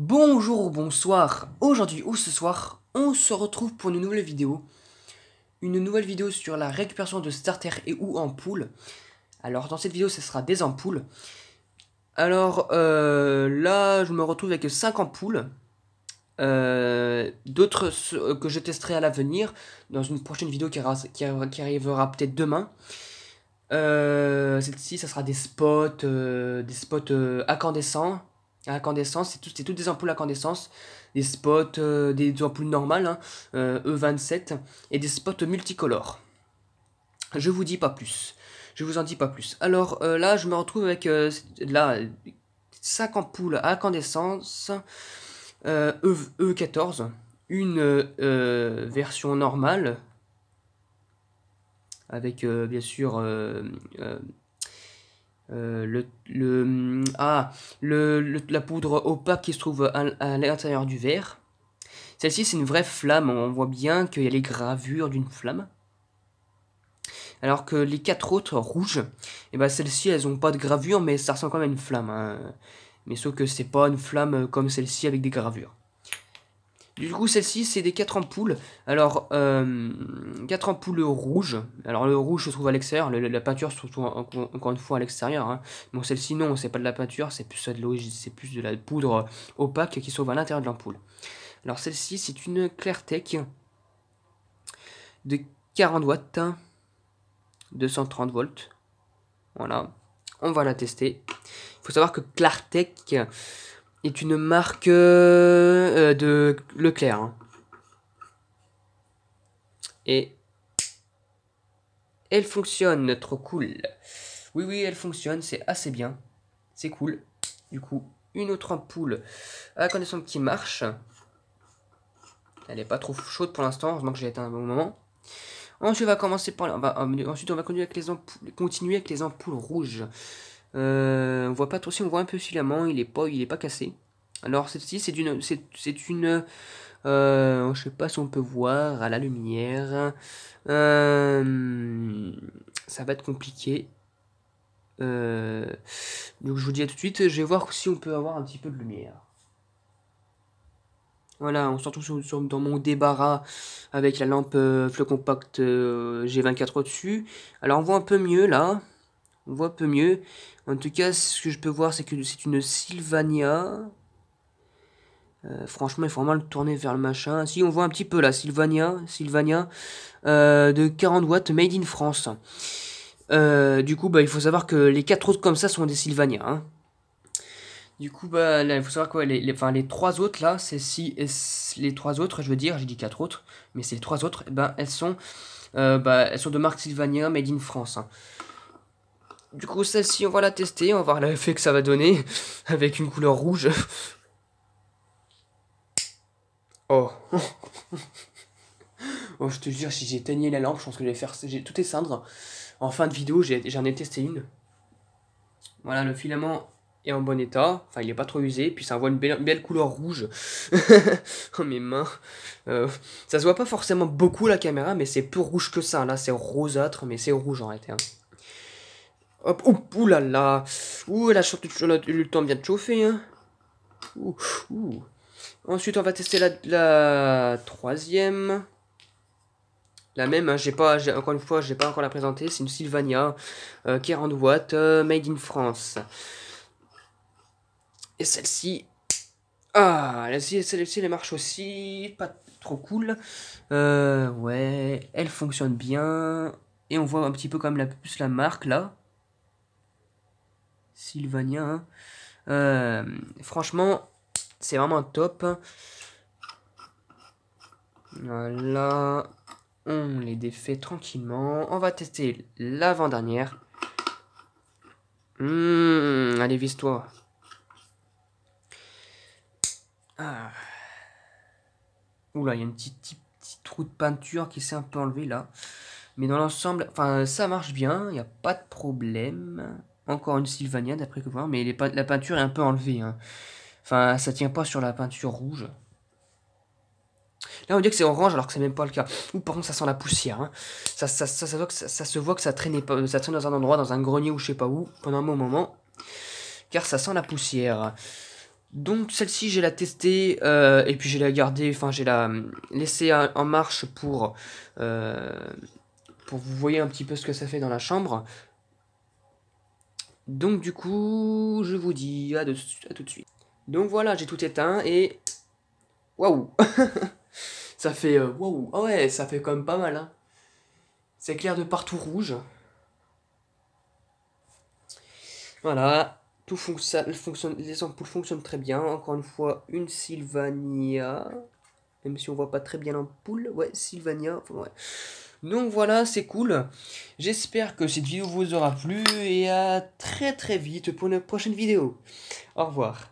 Bonjour ou bonsoir, aujourd'hui ou ce soir, on se retrouve pour une nouvelle vidéo. Une nouvelle vidéo sur la récupération de starter et ou ampoules. Alors dans cette vidéo, ce sera des ampoules. Alors là, je me retrouve avec 5 ampoules. D'autres que je testerai à l'avenir, dans une prochaine vidéo qui arrivera peut-être demain. Celle-ci, ça sera des spots incandescents. Incandescence, c'est toutes des ampoules incandescence, des spots, des ampoules normales, hein, E27, et des spots multicolores. Je vous dis pas plus. Je vous en dis pas plus. Alors là, je me retrouve avec là 5 ampoules à incandescence E14, une version normale avec bien sûr la poudre opaque qui se trouve à l'intérieur du verre. Celle-ci, c'est une vraie flamme. On voit bien qu'il y a les gravures d'une flamme. Alors que les 4 autres rouges, et ben celles-ci, elles n'ont pas de gravure, mais ça ressemble quand même à une flamme, hein. Mais sauf que c'est pas une flamme comme celle-ci avec des gravures. Du coup, celle-ci, c'est des 4 ampoules. Alors, 4 ampoules rouges. Alors, le rouge se trouve à l'extérieur. La peinture se trouve encore une fois à l'extérieur, hein. Bon, celle-ci, non, c'est pas de la peinture, c'est plus de la poudre opaque qui se trouve à l'intérieur de l'ampoule. Alors, celle-ci, c'est une Clartec de 40 watts, 230 volts. Voilà. On va la tester. Il faut savoir que Clartec est une marque de Leclerc, hein. Et elle fonctionne, trop cool. Oui, elle fonctionne, c'est assez bien. C'est cool. Du coup, une autre ampoule à incandescence qui marche. Elle n'est pas trop chaude pour l'instant, heureusement que j'ai éteint un bon moment. Ensuite, on va continuer avec les ampoules rouges. On voit pas trop, si on voit un peu le filament, il est pas cassé. Alors celle-ci, c'est une, je sais pas si on peut voir à la lumière. Ça va être compliqué. Donc je vous dis à tout de suite. Je vais voir si on peut avoir un petit peu de lumière. Voilà, on se retrouve dans mon débarras avec la lampe Fleu Compact G24 au-dessus. Alors on voit un peu mieux là. On voit un peu mieux. En tout cas, ce que je peux voir, c'est que c'est une Sylvania. Franchement, il faut vraiment le tourner vers le machin. Si, on voit un petit peu là, Sylvania de 40 watts, made in France. Du coup, bah, il faut savoir que les 4 autres comme ça sont des Sylvania, hein. Du coup, bah, là, il faut savoir quoi, les 3 autres là, les 3 autres, je veux dire, j'ai dit 4 autres, mais c'est les 3 autres, eh ben, elles sont de marque Sylvania, made in France, hein. Du coup, celle-ci, on va la tester, on va voir l'effet que ça va donner avec une couleur rouge. Oh. Oh, je te jure, si j'éteignais la lampe, je pense que je vais faire tout éteindre. En fin de vidéo, j'en ai testé une. Voilà, le filament est en bon état. Enfin, il est pas trop usé. Puis ça envoie une belle couleur rouge. Oh, mes mains. Ça se voit pas forcément beaucoup à la caméra, mais c'est plus rouge que ça. Là, c'est rosâtre, mais c'est rouge en réalité, hein. Hop, ouh là là. Ouh, le temps vient de chauffer, hein. Ouh. Ensuite, on va tester la troisième. La même, hein, encore une fois, j'ai pas encore la présenter. C'est une Sylvania 40 watts, made in France. Et celle-ci, celle-ci, elle marche aussi, pas trop cool. Ouais, elle fonctionne bien. Et on voit un petit peu comme plus la marque là. Sylvania, hein. Franchement, c'est vraiment top. Voilà. On les défait tranquillement. On va tester l'avant-dernière. Allez, vise-toi. Ah. Oula, il y a une petite trou de peinture qui s'est un peu enlevé là. Mais dans l'ensemble, enfin, ça marche bien. Il n'y a pas de problème. Encore une Sylvania, d'après que voir. Mais la peinture est un peu enlevée, hein. Enfin, ça tient pas sur la peinture rouge. Là, on dit que c'est orange alors que c'est même pas le cas. Ou par contre, ça sent la poussière, hein. Ça se voit que ça traînait pas, ça traîne dans un endroit, dans un grenier ou je sais pas où, pendant un bon moment. Car ça sent la poussière. Donc celle-ci, j'ai la testée et puis j'ai la gardée, enfin j'ai la laissée en marche pour vous voyez un petit peu ce que ça fait dans la chambre. Donc du coup, je vous dis à tout de suite. Donc voilà, j'ai tout éteint et waouh, ça fait waouh, ah ouais, ça fait quand même pas mal, hein. C'est clair de partout rouge. Voilà, tout fonctionne, les ampoules fonctionnent très bien. Encore une fois, une Sylvania. Même si on voit pas très bien l'ampoule. Ouais, Sylvania. Enfin, ouais. Donc voilà, c'est cool. J'espère que cette vidéo vous aura plu et à très très vite pour une prochaine vidéo. Au revoir.